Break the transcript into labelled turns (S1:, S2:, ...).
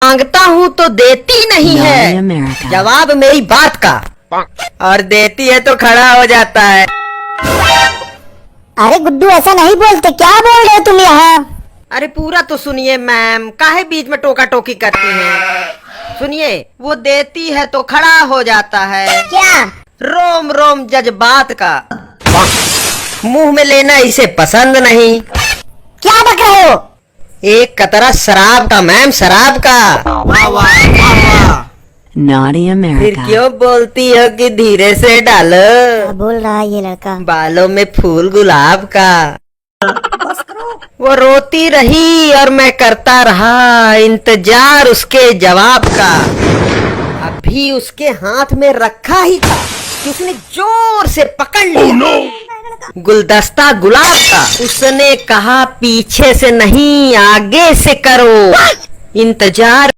S1: मांगता हूँ तो देती नहीं
S2: Naughty
S1: है,
S2: America.
S1: जवाब मेरी बात का, और देती है तो खड़ा हो जाता है।
S3: अरे गुड्डू ऐसा नहीं बोलते, क्या बोल रहे हो तुम यहाँ?
S1: अरे पूरा तो सुनिए मैम, काहे बीच में टोका टोकी करती हैं? सुनिए, वो देती है तो खड़ा हो जाता है।
S3: क्या?
S1: रोम रोम जज्बात का, मुंह में लेना इसे पसंद नहीं।
S3: क्या बक रहे हो?
S1: एक कतरा शराब का मैम, शराब का। वाह वाह वाह वाह।
S2: Naughty
S1: फिर
S2: America.
S1: क्यों बोलती हो कि धीरे से डालो?
S3: क्या बोल रहा है ये लड़का?
S1: बालों में फूल गुलाब का। वो रोती रही और मैं करता रहा इंतजार उसके जवाब का। अभी उसके हाथ में रखा ही था कि उसने जोर से पकड़ लिया गुलदस्ता गुलाब का। उसने कहा पीछे से नहीं आगे से करो इंतजार।